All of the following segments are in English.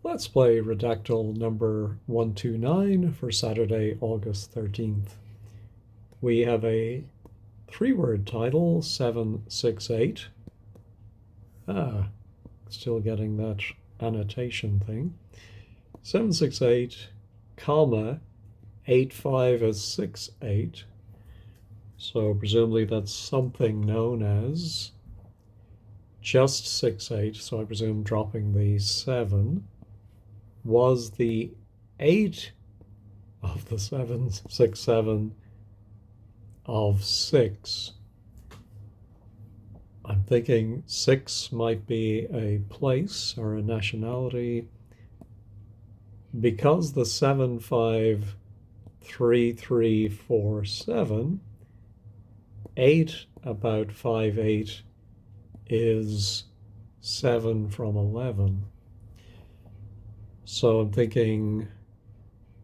Let's play Redactle number 129 for Saturday, August 13th. We have a three-word title, 768. Still getting that annotation thing. 768, comma, 8568. So presumably that's something known as just 68, so I presume dropping the 7 was the 8 of the 767 of 6. I'm thinking 6 might be a place or a nationality because the 753347, 8 about 58 is 7 from 11. So I'm thinking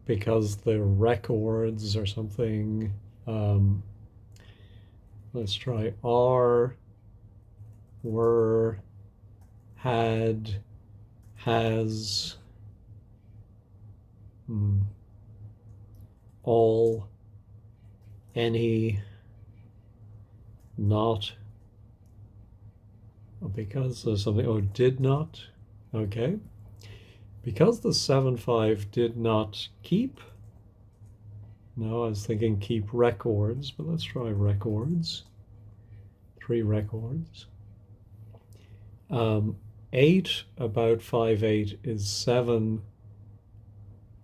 because the records or something, let's try are, were, had, has, all, any, not, because there's something, did not, okay. Because the 7-5 did not keep, no, I was thinking keep records, but let's try records. 3 records. 8 about 58 is 7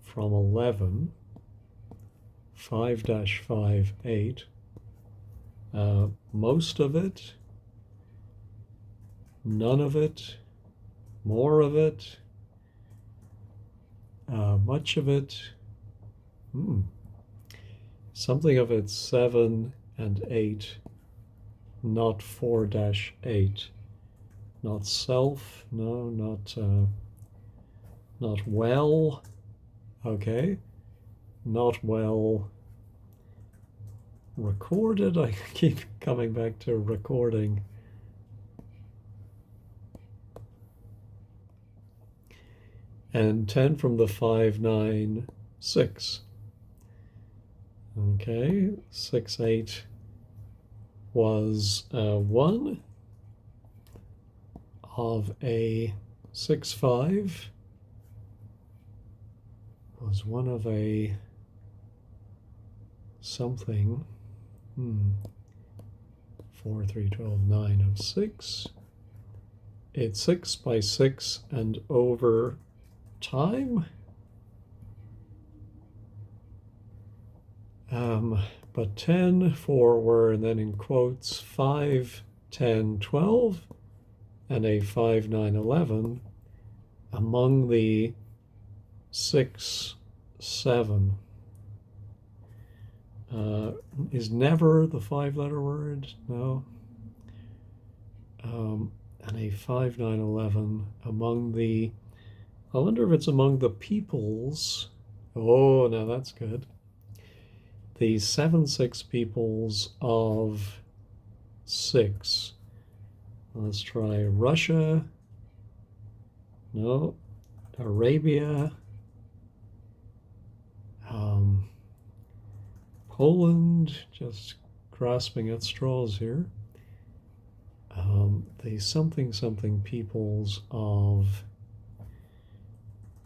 from 11. 5-58. Most of it, none of it, more of it, much of it, something of it 7 and 8, not 4-8, not self, no, not well, okay, not well recorded. I keep coming back to recording. And 10 from the 5, 9, 6. Okay, 6, 8 was 1 of a 6, 5 was 1 of a something. 4, 3, 12, 9 of 6. It's 6 by 6 and over time. But 10 for were, and then in quotes 5, 10, 12, and a 5, 9, 11 among the 6, 7. Is never the 5-letter word? No. And a 5, 9, 11 among the, I wonder if it's among the peoples. Oh, now that's good. The 7, 6 peoples of 6. Let's try Russia. No. Arabia. Poland, just grasping at straws here. The something something peoples of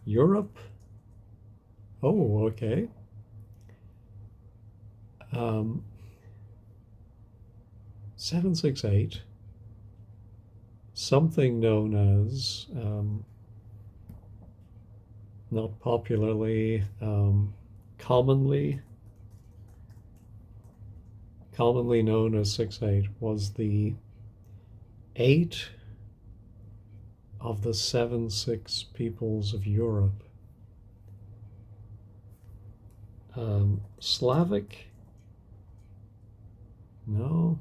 Europe. Oh, okay. 768, something known as, not popularly, commonly known as 6-8, was the 8 of the 7, 6 peoples of Europe. Slavic? No.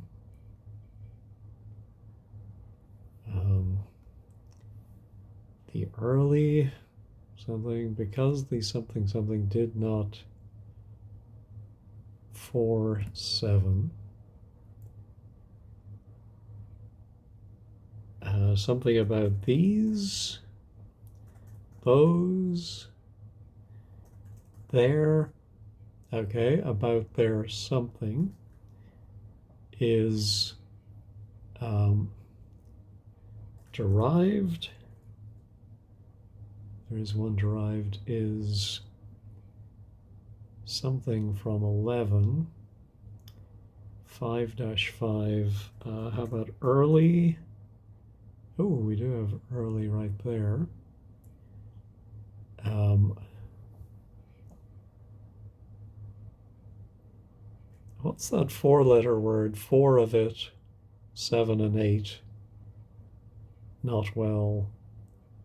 The early something, because the something something did not 4, 7. Something about these. suppose their, okay, about their something is derived. There is one derived is something from 11. 5-5. How about early? Oh, we do have early right there. What's that four-letter word? Four of it, 7 and 8. Not well,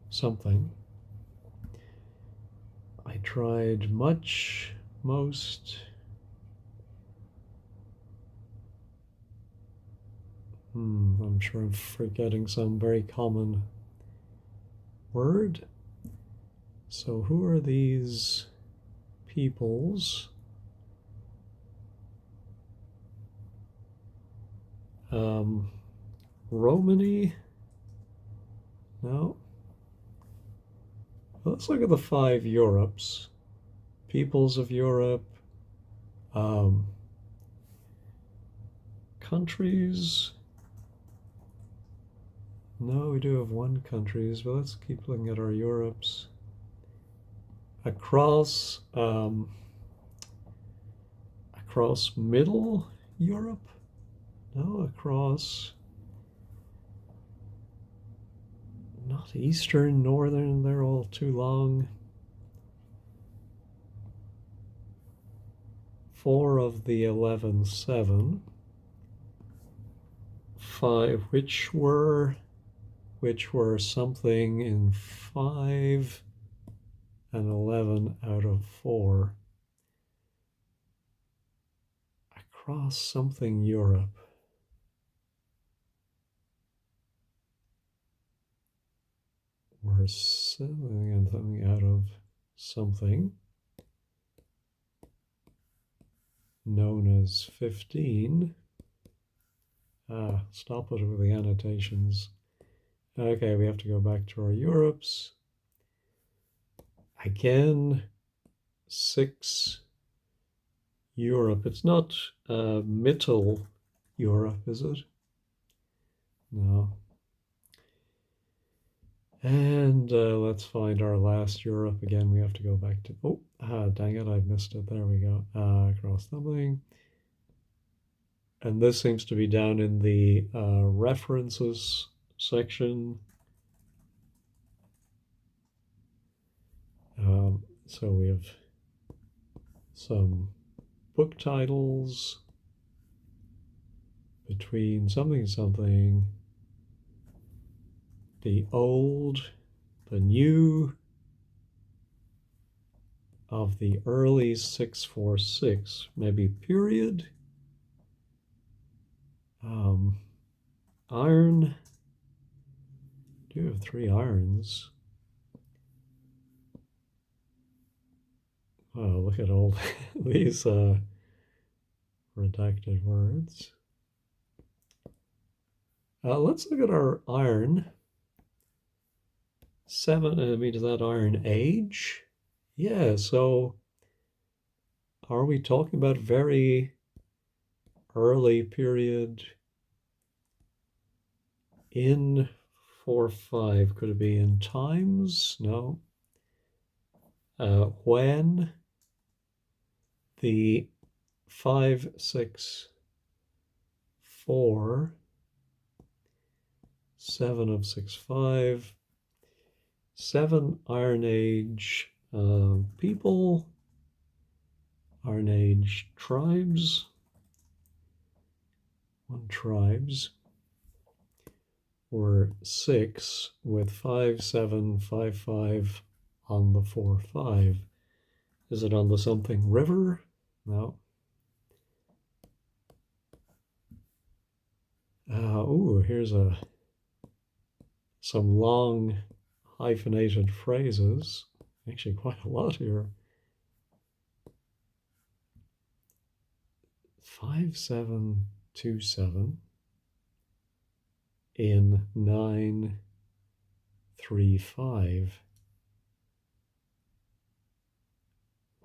something. I tried much, most. I'm sure I'm forgetting some very common word. So who are these peoples? Romany? No. Let's look at the 5 Europes. Peoples of Europe. Countries. No, we do have one countries, but let's keep looking at our Europes. Across middle Europe? No, across not eastern, northern, they're all too long. 4 of the 11, 7. 5, which were something in 5 and 11 out of 4. Across something Europe. Or something and something out of something. Known as 15. Stop it with the annotations. Okay, we have to go back to our Europes. Again, 6 Europe. It's not Mittel Europe, is it? No. And let's find our last Europe again. We have to go back to, dang it, I missed it. There we go. Cross something. And this seems to be down in the references section. So we have some book titles between something something, the old, the new, of the early 646, maybe period. Iron. Do have 3 irons. Oh, look at all these redacted words. Let's look at our iron. 7, I mean, is that iron age? Yeah, so are we talking about very early period in 4-5? Could it be in times? No. When the 5-6-4, 7 of 6-5, 7 Iron Age people, Iron Age tribes, 1 tribes, or 6 with 5-7-5-5 on the 4-5. Is it on the something river? No. Here's some long hyphenated phrases. Actually, quite a lot here. 5-7-2-7 in 9-3-5.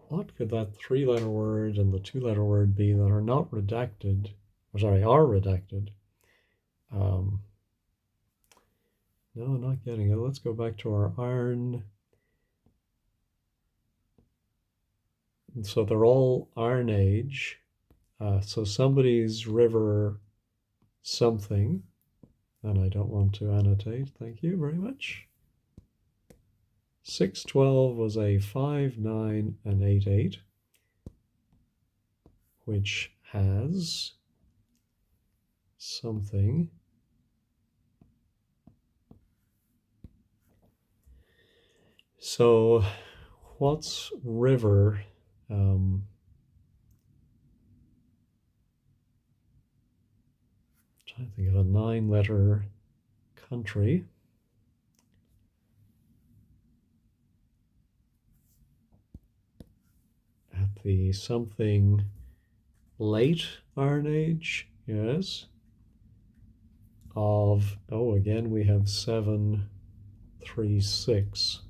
What could that three-letter word and the two-letter word be that are not redacted? Or sorry, are redacted. Um, no, not getting it. Let's go back to our iron. And so they're all Iron Age. So somebody's river something, and I don't want to annotate. Thank you very much. 612 was a 5, 9, and 8, 8, which has something. So what's river? Trying to think of a 9-letter country. At the something late Iron Age, yes. Of, oh, again, we have 7, 3, 6.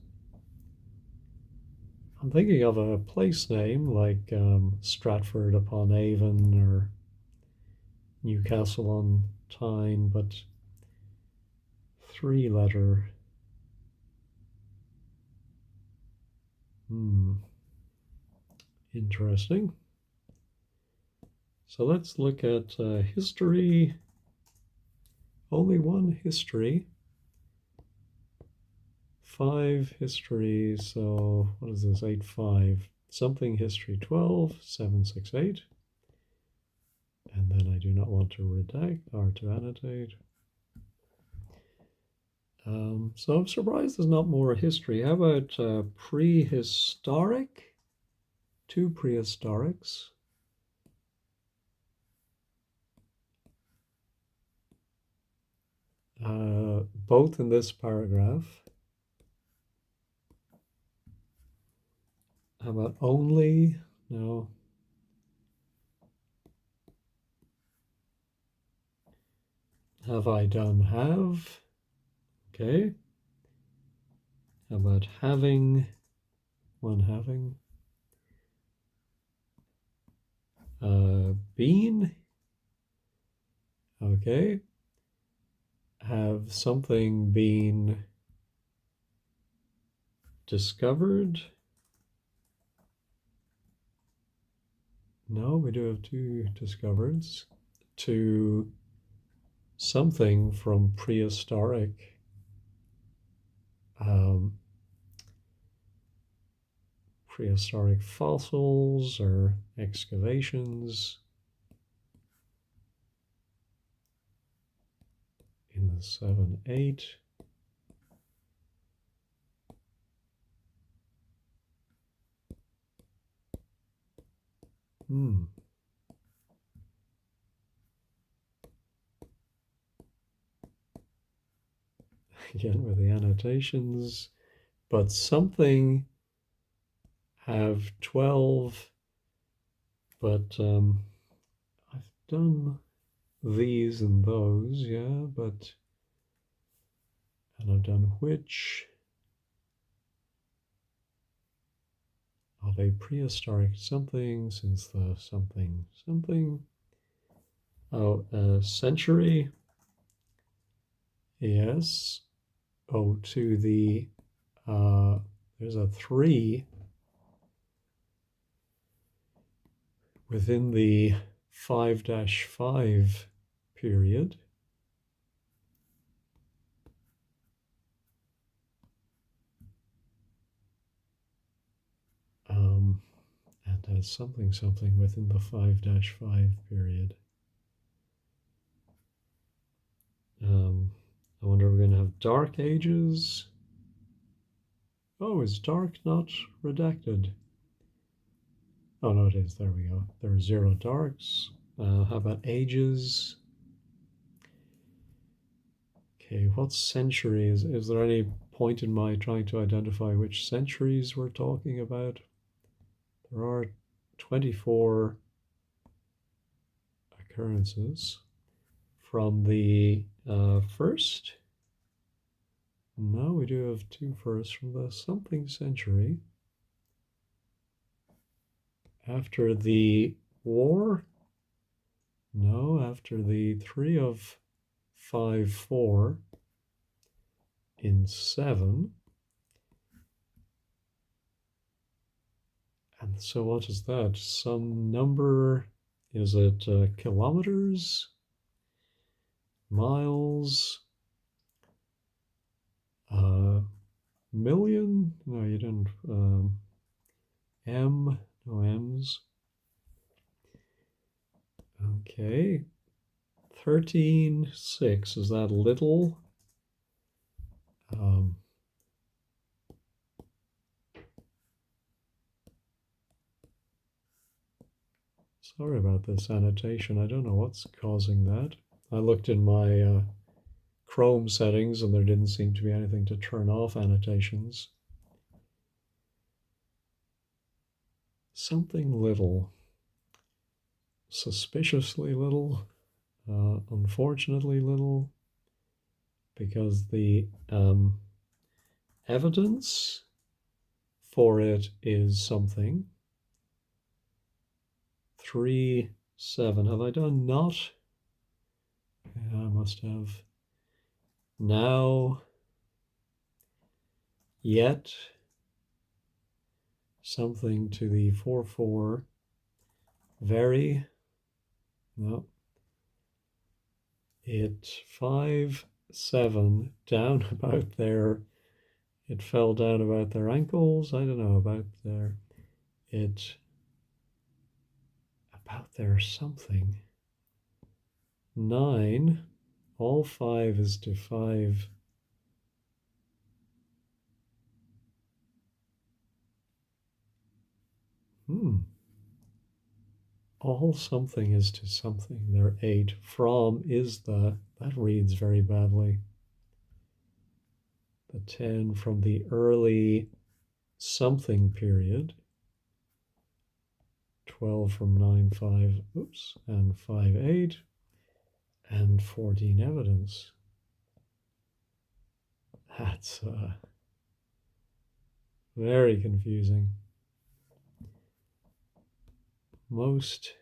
I'm thinking of a place name like Stratford upon Avon or Newcastle on Tyne, but 3-letter. Interesting. So let's look at history. Only one history. 5 history. So what is this? 8, 5. Something history 12, 7, 6, 8. And then I do not want to redact or to annotate. So I'm surprised there's not more history. How about prehistoric? 2 prehistorics. Both in this paragraph. How about only? No. Have I done have? Okay. How about having? One having. Been? Okay. Have something been discovered? No, we do have 2 discovereds. To something from prehistoric. Prehistoric fossils or excavations in the 7, 8. Again with the annotations, but something have 12, but I've done these and those, yeah, but, and I've done which of a prehistoric something since the something something. Oh, century, yes. Oh, to the, there's a 3 within the 5-5 period. And has something within the 5-5 period. I wonder if we're going to have dark ages. Oh, is dark not redacted? Oh, no, it is. There we go. There are 0 darks. How about ages? Okay, what century is there any point in my trying to identify which centuries we're talking about? There are 24 occurrences from the first. No, we do have 2 firsts from the something century. After the war? No, after the 3 of 5, 4 in 7. And so what is that? Some number, is it kilometers, miles, million? No, you didn't. M, no M's. Okay. 13.6, is that little? Sorry about this annotation. I don't know what's causing that. I looked in my Chrome settings and there didn't seem to be anything to turn off annotations. Something little. Suspiciously little. Unfortunately little. Because the evidence for it is something. 3, 7. Have I done not? Yeah, I must have. Now, yet, something to the 4, 4. Very, no. It 5, 7, down about there. It fell down about their ankles. I don't know about their. It about their something. 9. All 5 is to 5. All something is to something. They're 8. From is the. That reads very badly. The 10 from the early something period. 12 from 9, 5, oops, and 5, 8, and 14 evidence. That's very confusing. Most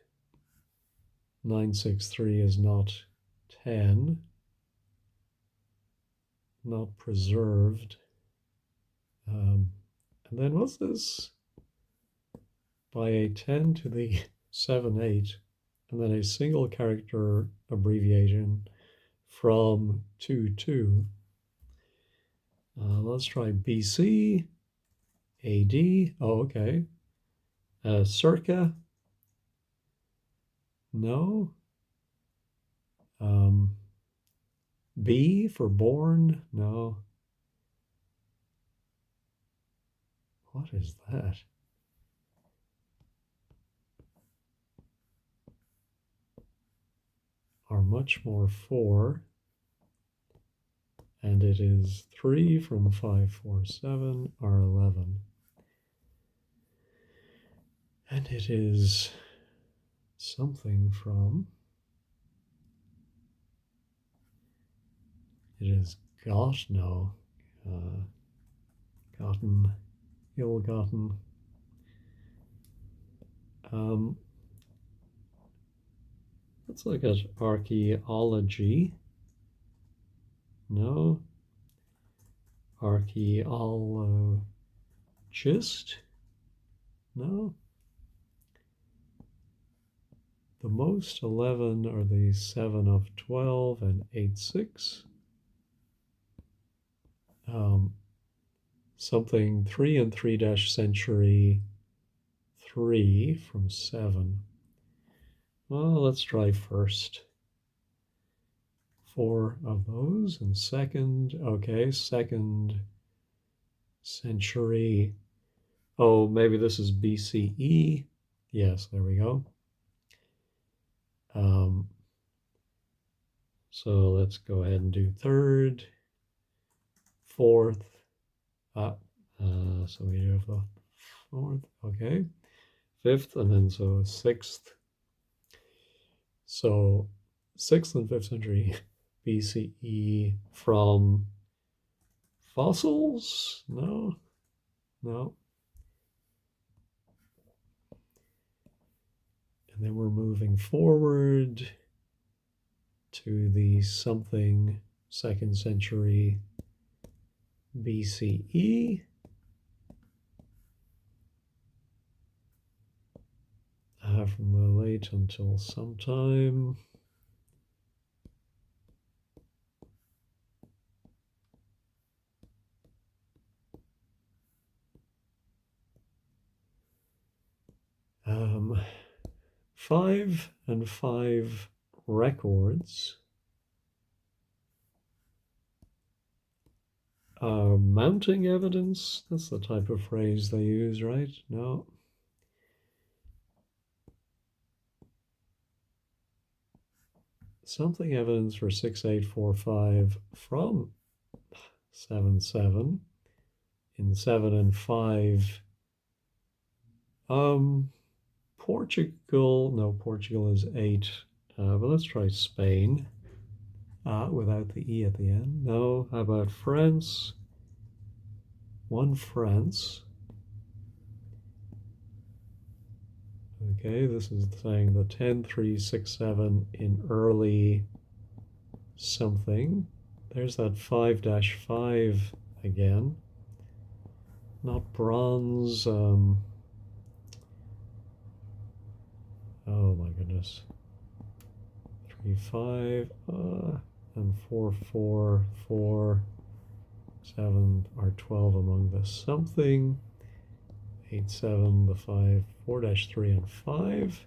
963 is not 10, not preserved. And then what's this? By a 10 to the 7, 8, and then a single character abbreviation from 2, 2. Let's try BC, AD, oh, okay. Circa, no. B for born, no. What is that? Are much more 4. And it is 3 from 5, 4, 7 are 11. And it is something from. It is got, no. Gotten, ill-gotten. Let's look at archaeology. No. Archaeologist. No. The most 11 are the 7 of 12 and 8, 6. Something 3 and 3 dash century 3 from 7. Well, let's try first. 4 of those, and second, okay, second century. Oh, maybe this is BCE. Yes, there we go. So let's go ahead and do third, fourth. So we have the fourth, okay, fifth, and then so sixth. So 6th and 5th century BCE from fossils? No, no. And then we're moving forward to the something 2nd century BCE. From the late until sometime. Um, 5 and 5 records. Mounting evidence, that's the type of phrase they use, right? No. Something evidence for 6845 from 7-7 in 7 and 5. Portugal, no, Portugal is 8, but let's try Spain without the E at the end. No, how about France? 1 France. Okay, this is saying the 10, 3, 6, 7 in early something. There's that 5-5 again. Not bronze. Oh my goodness. 3, 5, and 4, 4, 4, 7 are 12 among the something. 8, 7, the 5, 4-3 and 5.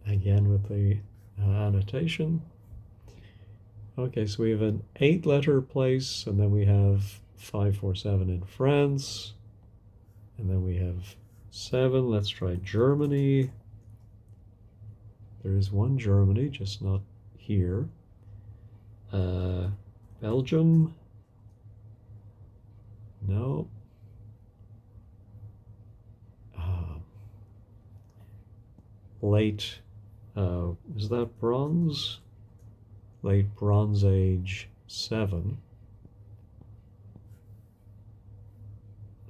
Again with the annotation. Okay, so we have an 8-letter place, and then we have 5, 4, 7 in France. And then we have 7. Let's try Germany. There is 1 Germany, just not here. Belgium. No. Late, is that bronze? Late Bronze Age 7.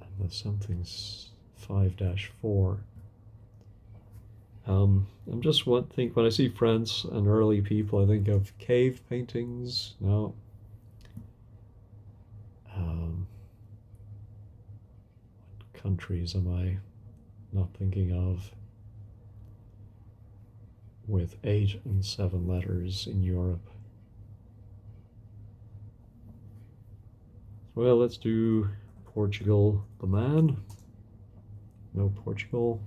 And the something's 5-4. I'm just think when I see France and early people, I think of cave paintings. No. What countries am I not thinking of with 8 and 7 letters in Europe? Well, let's do Portugal, the man. No Portugal.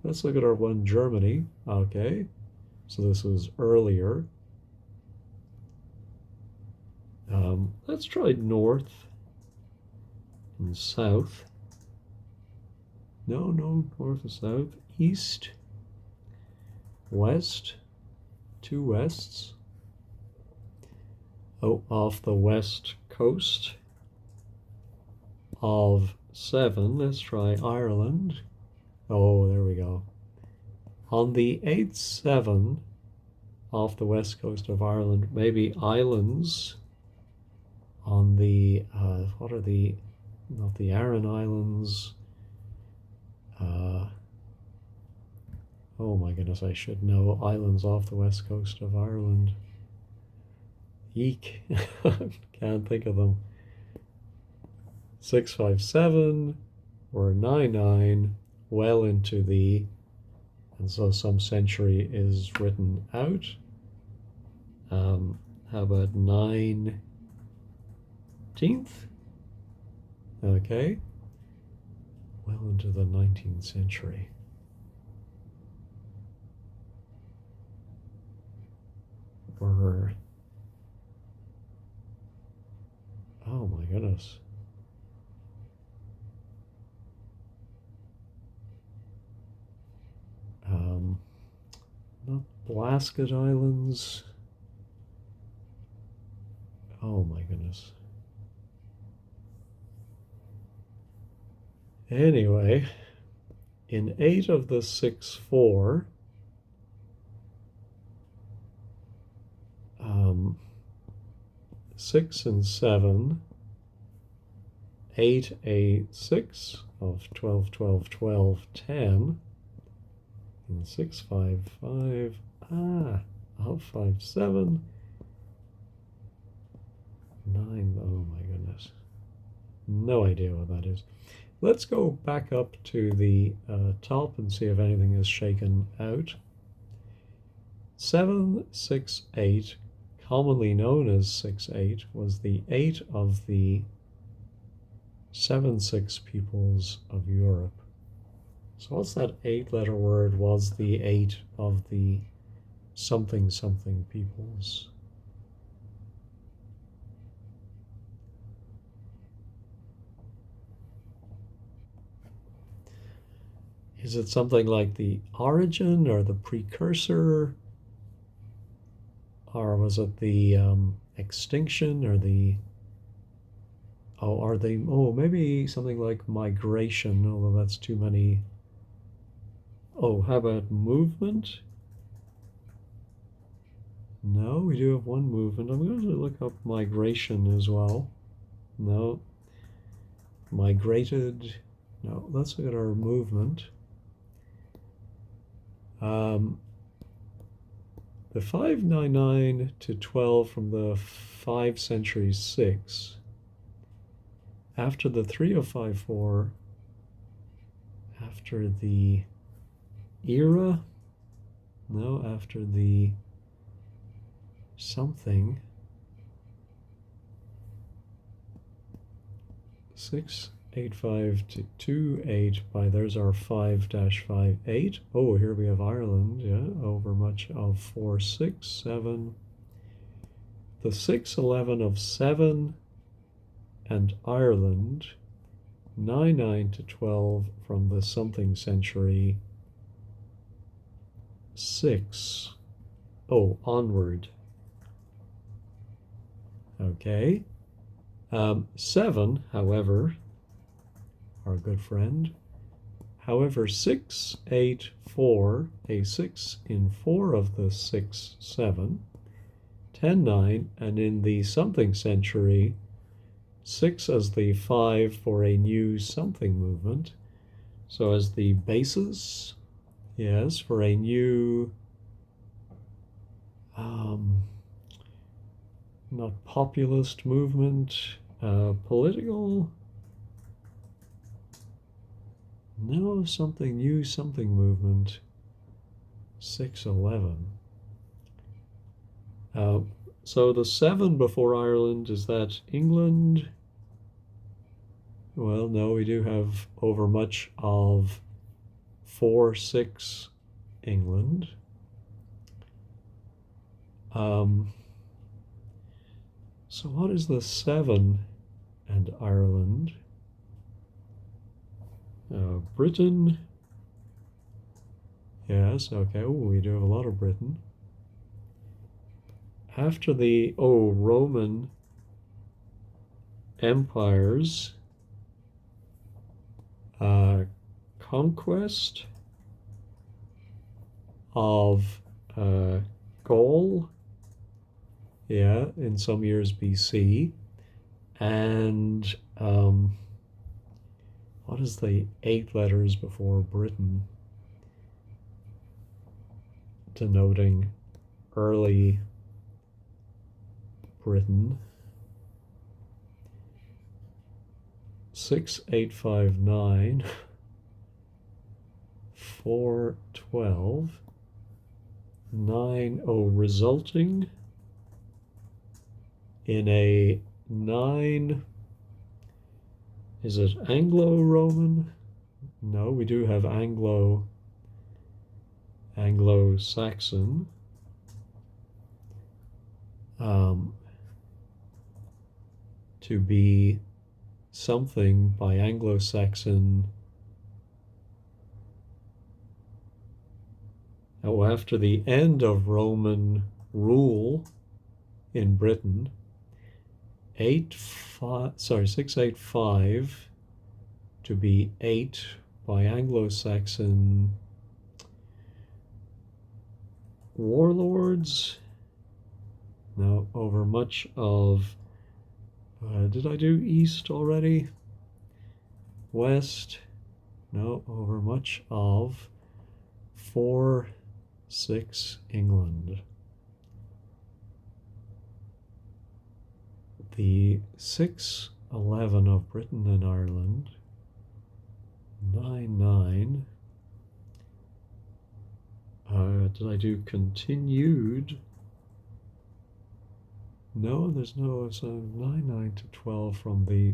Let's look at our 1 Germany. Okay, so this was earlier. Let's try north and south. No, north and south. East, west, 2 wests. Oh, off the west coast of 7. Let's try Ireland. Oh, there we go. On the 8-7 off the west coast of Ireland, maybe islands on the, what are the, not the Aran Islands. Oh my goodness, I should know. Islands off the west coast of Ireland. Eek. Can't think of them. 6-5-7 or 9-9, well into the, and so some century is written out. How about 19th? Okay, well into the 19th century. Or, oh my goodness. Not Blasket Islands. Oh my goodness. Anyway, in 8 of the 6-4, 6 and 7, 8, 8, 6 of 12, 12, 12, 10. And 655. Of 57. 9. Oh my goodness. No idea what that is. Let's go back up to the top and see if anything is shaken out. 768, commonly known as 68, was the 8 of the 7-6 peoples of Europe. So what's that 8-letter word was the 8 of the something something peoples? Is it something like the origin or the precursor? Or was it the extinction or the... Oh, are they... Oh, maybe something like migration, although that's too many... Oh, how about movement? No, we do have one movement. I'm going to look up migration as well. No. Migrated. No, let's look at our movement. The 599 to 12 from the 5 centuries 6. After the 3054, after the era, no, after the something, 685 to 28 by there's our 5-58. Oh, here we have Ireland, yeah, over much of 467. The 611 of 7 and Ireland, 99 to 12 from the something century 6. Oh, onward. Okay. 7, however, our good friend. However, 684, a 6 in 4 of the 6, 7, 10, 9, and in the something century, 6 as the 5 for a new something movement. So as the basis, yes, for a new, not populist movement, political, no, something new, something movement, 611. So the 7 before Ireland, is that England? Well, no, we do have over much of 4-6 England. So what is the 7 and Ireland? Britain. Yes, okay. Oh, we do have a lot of Britain. After the, Roman empires, conquest of Gaul, yeah, in some years BC, and what is the 8 letters before Britain denoting early Britain? 6859, 412, 90, resulting in a 9. Is it Anglo-Roman? No, we do have Anglo-Saxon. To be something by Anglo-Saxon. Oh, after the end of Roman rule in Britain, 685 to be 8 by Anglo-Saxon warlords. Now, over much of, did I do east already? West, no, over much of 4, 6, England. The 6, 11 of Britain and Ireland. 9, 9. Did I do continued? No, there's no. So 9, 9 to 12 from the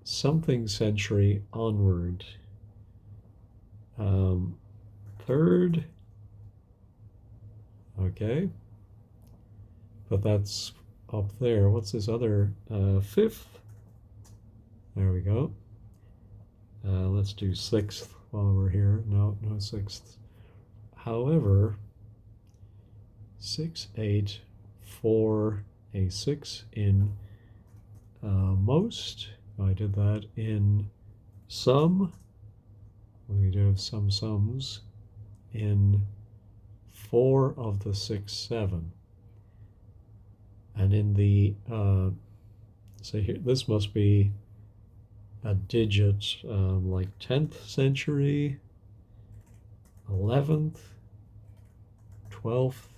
something century onward. Third. Okay. But that's up there. What's this other? Fifth. There we go. Let's do sixth while we're here. No, no sixth. However, 6, 8, 4, a 6 in most. I did that in some. We do have some sums in 4 of the 6, 7. And in the, say here, this must be a digit like 10th century, 11th, 12th,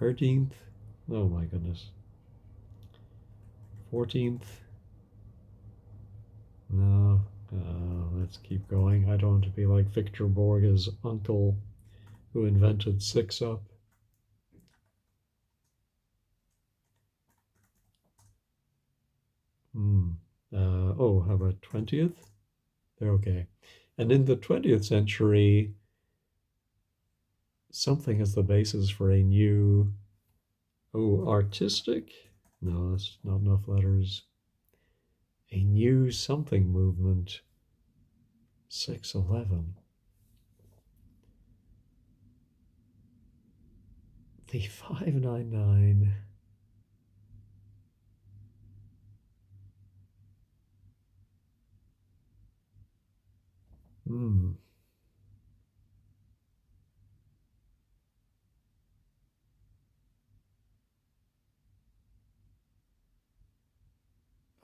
13th, oh my goodness, 14th, no, let's keep going. I don't want to be like Victor Borge's uncle who invented 6 up. Oh, how about 20th? They're okay. And in the 20th century, something is the basis for a new, artistic? No, that's not enough letters. A new something movement. 611. The 599.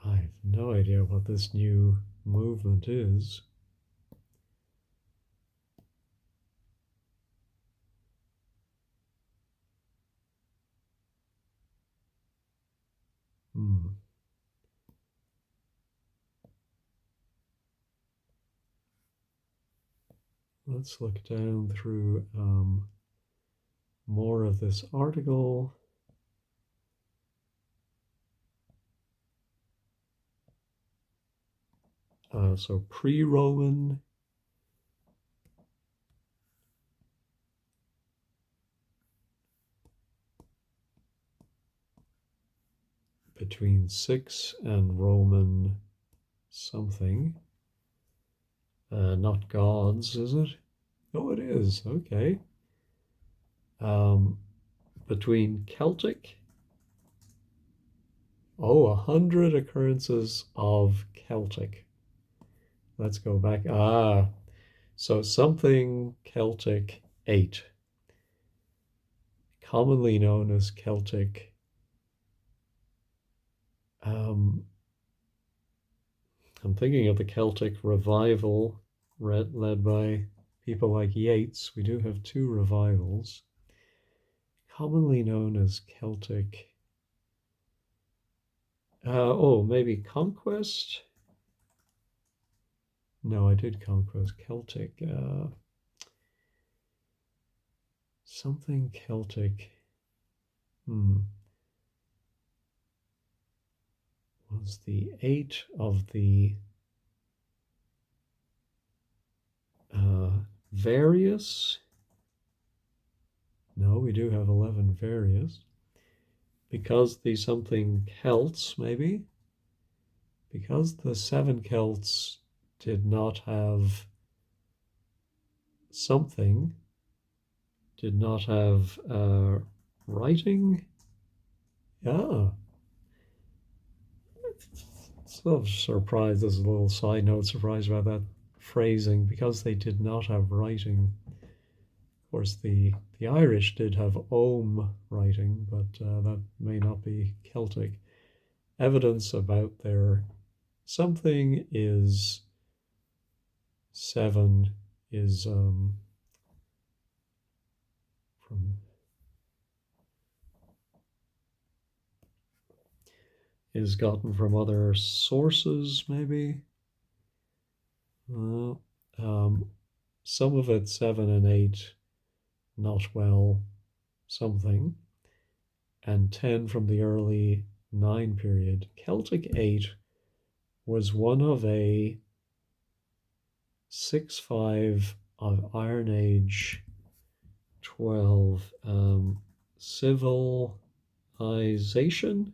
I have no idea what this new movement is. Let's look down through more of this article. So pre-Roman, between 6 and Roman something. Not gods, is it? Oh, it is. Okay. Between Celtic. Oh, 100 occurrences of Celtic. Let's go back. So something Celtic 8, commonly known as Celtic. I'm thinking of the Celtic revival led by people like Yeats. We do have 2 revivals. Commonly known as Celtic. Maybe Conquest? No, I did Conquest. Celtic. Something Celtic. Was the 8 of the various? No, we do have 11 various. Because the something Celts, maybe? Because the 7 Celts did not have something, did not have writing. Yeah. So surprised, this is a little side note, surprised about that phrasing, because they did not have writing. Of course, the Irish did have ogham writing, but that may not be Celtic. Evidence about their something is 7 is from is gotten from other sources, maybe. Well, some of it 7 and 8, not well, something, and 10 from the early 9 period. Celtic 8 was one of a 6-5 of Iron Age 12 civilization.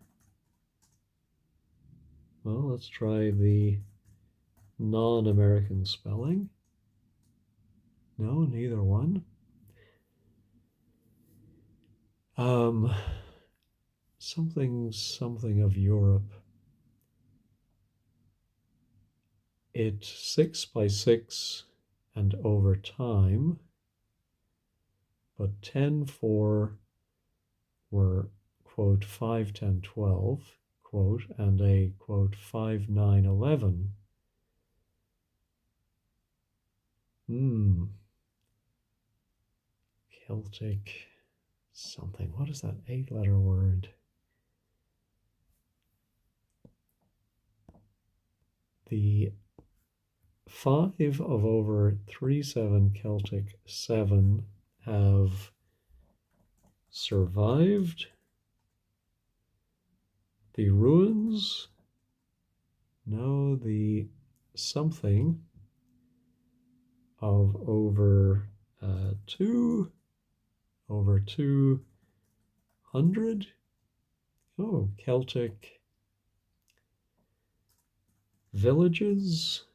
Well, let's try the non-American spelling. No, neither one. Something of Europe. It's 6 by 6 and over time, but 10 4 were, quote, 5 10 12, quote, and a, quote, 5 9 11. Celtic something. What is that 8-letter word? The 5 of over 3 7 Celtic 7 have survived the ruins. No, the something of over 200. Oh, Celtic villages.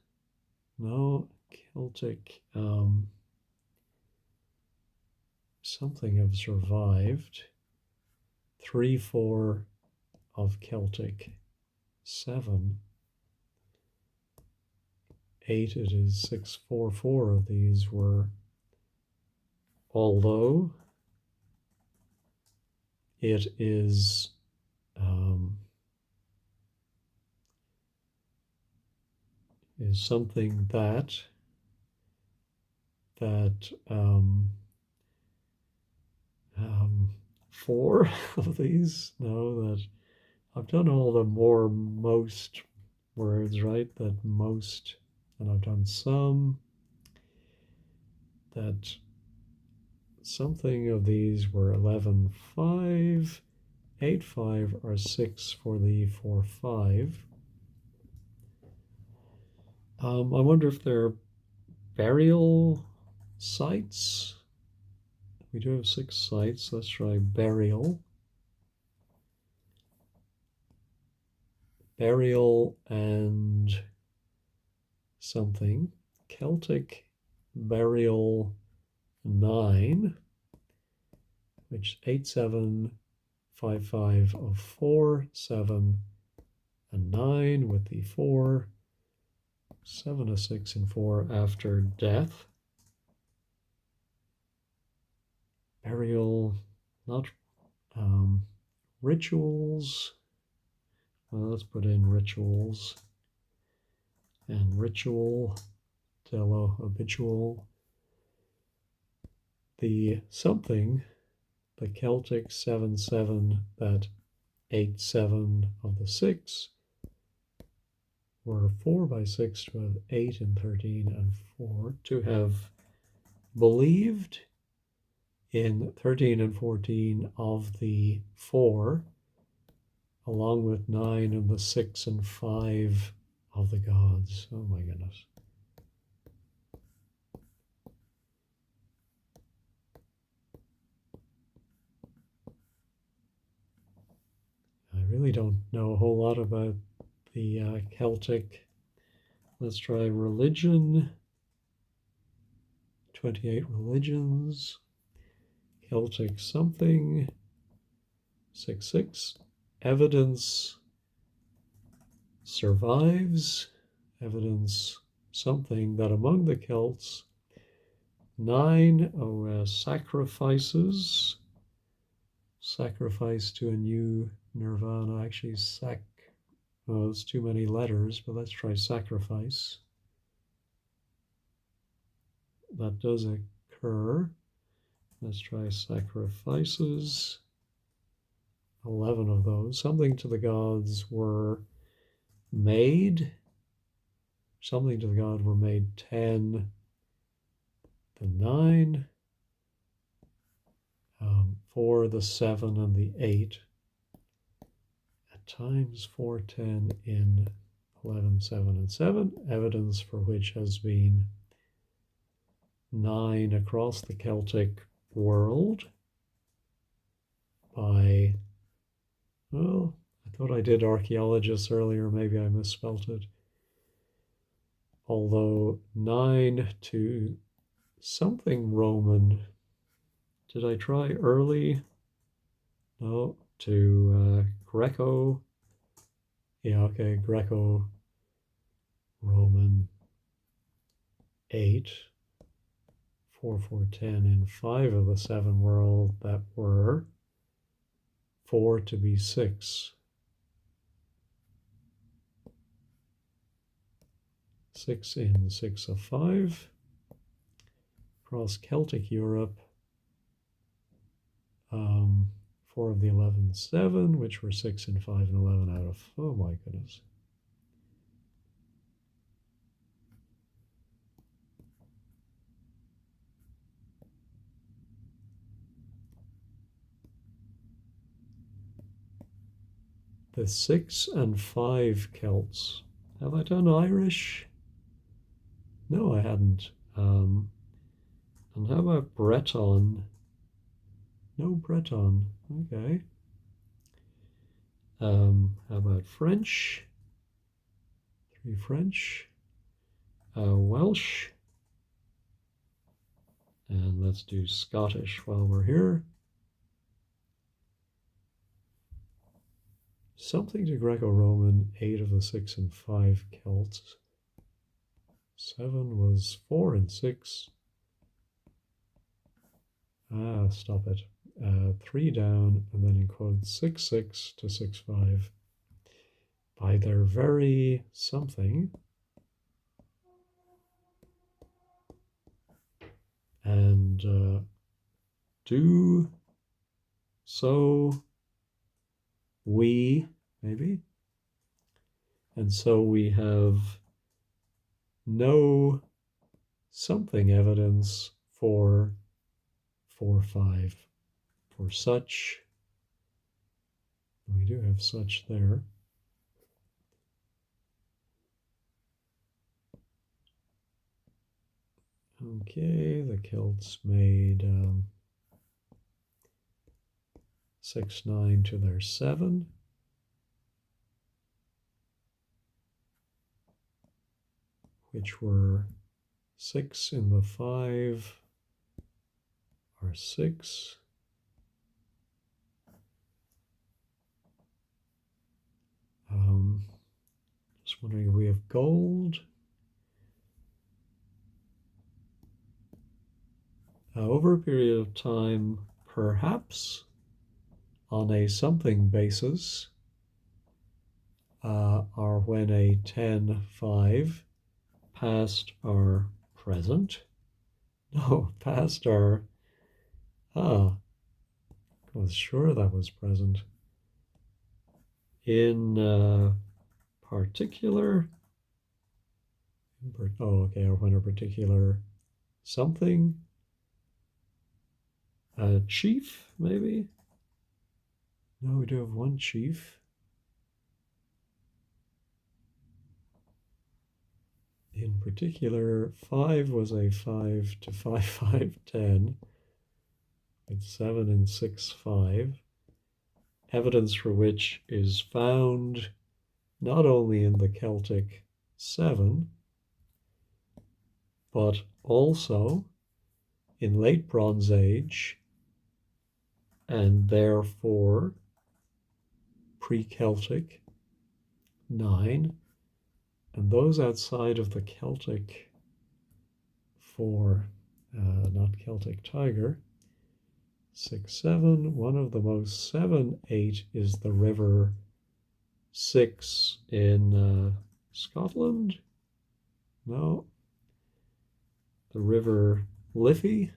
No, Celtic something have survived. 3 4 of Celtic 7. 8, it is 6 4 4 of these were, although it is something that 4 of these, no, that I've done all the most words, right? That most, and I've done some, that something of these were 11 5, 8 5, or 6 for the 4 5. I wonder if they're burial sites. We do have 6 sites. Let's try burial. Burial and something. Celtic burial 9, which 8 7 5 5 of 4 7 and 9 with the 4 7 a 6 and 4 after death. Burial, not rituals. Well, let's put in rituals and ritual, tello, habitual. The something, the Celtic 7 7, that 8 7 of the 6 were 4 by 6 to have 8 and 13 and 4, to have believed in 13 and 14 of the 4, along with 9 and the 6 and 5 of the gods. Oh my goodness. I really don't know a whole lot about the Celtic. Let's try religion. 28 religions. Celtic something. 6 6. Evidence survives. Evidence something that among the Celts, 9 sacrifices. Sacrifice to a new nirvana. Actually, oh, it's too many letters, but let's try sacrifice. that does occur. Let's try sacrifices. 11 of those. Something to the gods were made. Something to the god were made 10. The 9. 4, the 7, and the 8. At times 4, 10 in 11, 7, and 7. Evidence for which has been 9 across the Celtic world by, well, I thought I did archaeologists earlier, maybe I misspelt it. Although 9 to something Roman. Did I try early? No, to Greco. Yeah, okay, Greco-Roman 8. 4, 4, 10 in 5 of the 7 world that were 4 to be 6. 6 in 6 of 5. Across Celtic Europe, 4 of the 11, 7, which were 6 and 5 and 11 out of, oh my goodness. The 6 and 5 Celts. Have I done Irish? No, I hadn't. And how about Breton? No Breton. Okay. How about French? 3 French. Welsh. And let's do Scottish while we're here. Something to Greco-Roman, 8 of the 6 and 5 Celts. 7 was 4 and 6. Stop it. 3 down, and then in quotes 6, 6 to 6, 5. By their very something. And do, so, we, maybe. And so we have no something evidence for 4, 5. For such, we do have such there. Okay, the Celts made 6, 9 to their 7. Which were 6 in the 5 are 6. Just wondering if we have gold. Over a period of time, perhaps on a something basis, are when a 10, 5 past our present. No, past our, I was sure that was present. In particular, okay, or when a particular something, a chief, maybe? No, we do have one chief. In particular, 5 was a 5 to 5, 5, 10. It's 7 and 6, 5. Evidence for which is found not only in the Celtic 7, but also in Late Bronze Age, and therefore pre-Celtic 9, and those outside of the Celtic 4, not Celtic tiger, 6, 7, one of the most 7, 8 is the river 6 in Scotland. No. the river Liffey?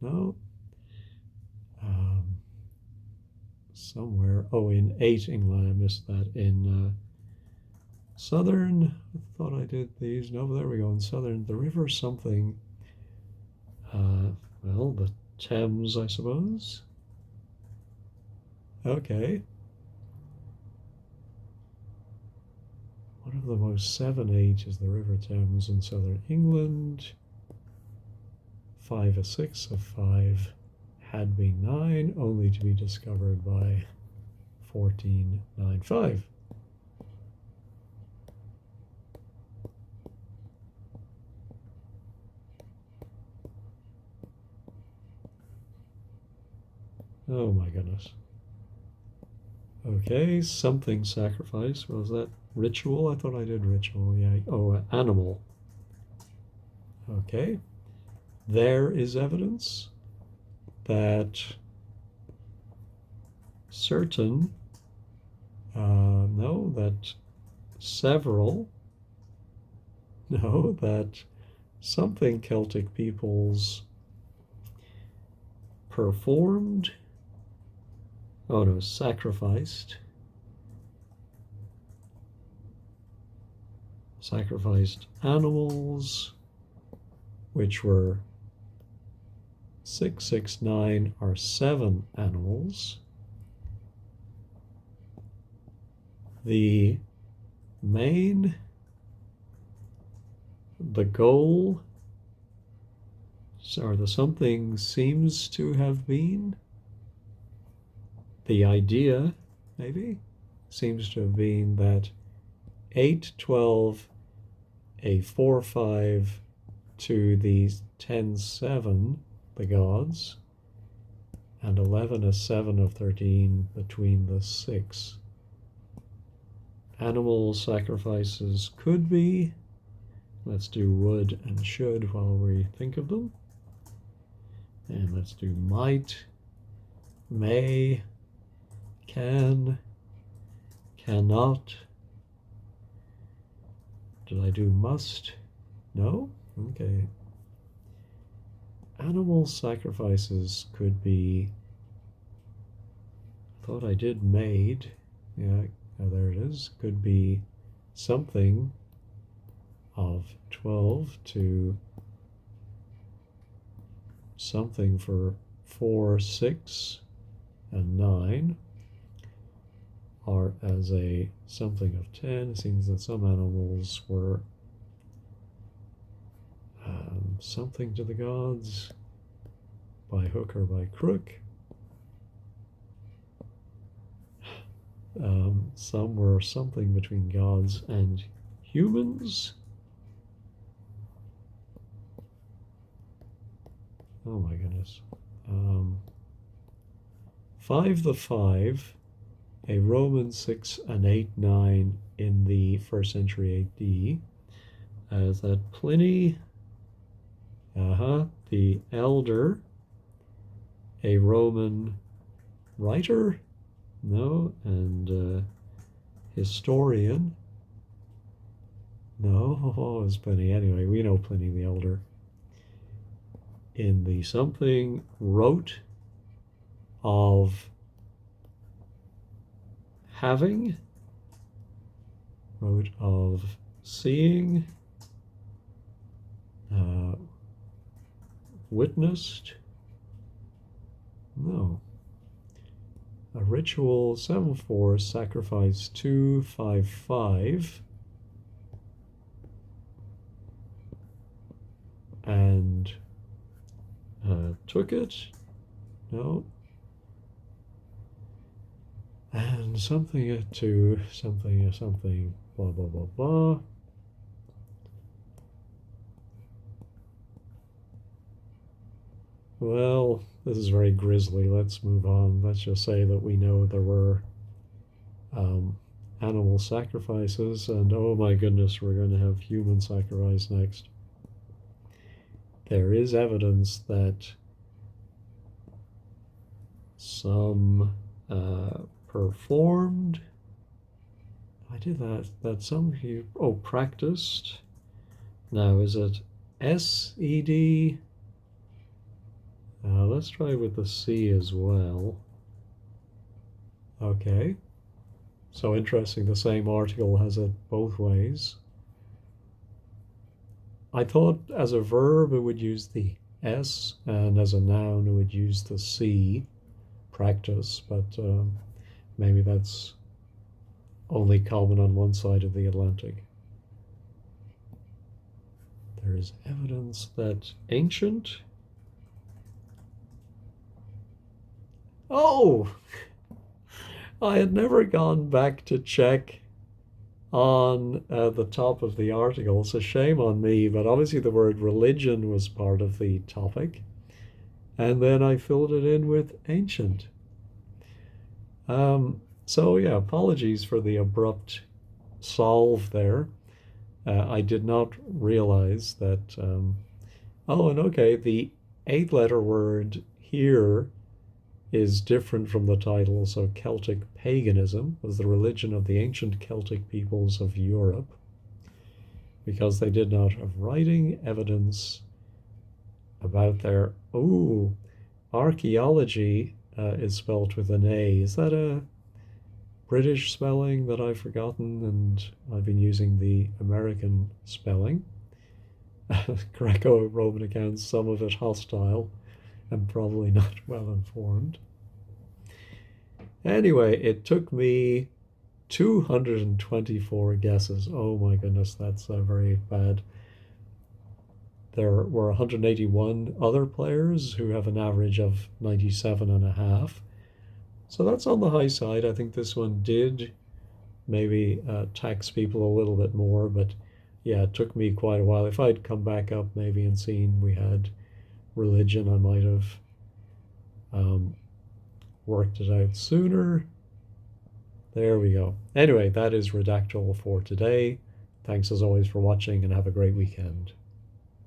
No. Somewhere. Oh, in 8 England. I missed that. In southern, I thought I did these. No, there we go. In southern, the river something. Well, the Thames, I suppose. Okay. One of the most 7-8 is the River Thames in southern England. 5 a 6 of 5 had been 9, only to be discovered by 1495. Oh my goodness. Okay, something sacrifice. Was that ritual? I thought I did ritual. Yeah. Oh, animal. Okay. There is evidence that certain, no, that several, no, that something Celtic peoples performed, oh no, sacrificed animals, which were 6, 6, 9 are 7 animals. The goal, or the something seems to have been, the idea, maybe, seems to have been that 8, 12, a 4, 5 to the 10, 7, the gods, and 11, a 7 of 13 between the 6. Animal sacrifices could be. Let's do would and should while we think of them. And let's do might, may, can, cannot. Did I do must? No? Okay. Animal sacrifices could be, thought I did made. Yeah, oh, there it is. Could be something of 12 to something for 4, 6, and 9 are as a something of 10. It seems that some animals were something to the gods by hook or by crook. Some were something between gods and humans. Oh my goodness. 5 the 5, a Roman 6 and 8, 9 in the 1st century AD, as that Pliny, the elder, a Roman writer, no, and historian, no, it's Pliny. Anyway, we know Pliny the elder. In the something wrote of having, wrote of seeing, witnessed, no. A ritual 7, 4, sacrifice 2, 5, 5, and took it, no, and something to something, blah, blah, blah, blah. Well, this is very grisly. Let's move on. Let's just say that we know there were animal sacrifices, and oh my goodness, we're going to have human sacrifice next. There is evidence that some performed, I did that some practiced. Now, is it SED. Let's try with the C as well. Okay. So interesting, the same article has it both ways. I thought as a verb it would use the S, and as a noun it would use the C, practice, but maybe that's only common on one side of the Atlantic. There is evidence that ancient. Oh, I had never gone back to check on the top of the article, so shame on me, but obviously the word religion was part of the topic, and then I filled it in with ancient. So yeah, apologies for the abrupt solve there. I did not realize that. Oh, and okay, the eighth letter word here is different from the title. So Celtic paganism was the religion of the ancient Celtic peoples of Europe because they did not have writing evidence about their. Oh, archaeology is spelt with an A. Is that a British spelling that I've forgotten and I've been using the American spelling? Greco-Roman accounts, some of it hostile and probably not well informed. Anyway, it took me 224 guesses. Oh my goodness, that's very bad. There were 181 other players who have an average of 97 and a half. So that's on the high side. I think this one did maybe tax people a little bit more, but yeah, it took me quite a while. If I'd come back up maybe and seen we had religion, I might have worked it out sooner. There we go. Anyway, that is Redactle for today. Thanks as always for watching and have a great weekend.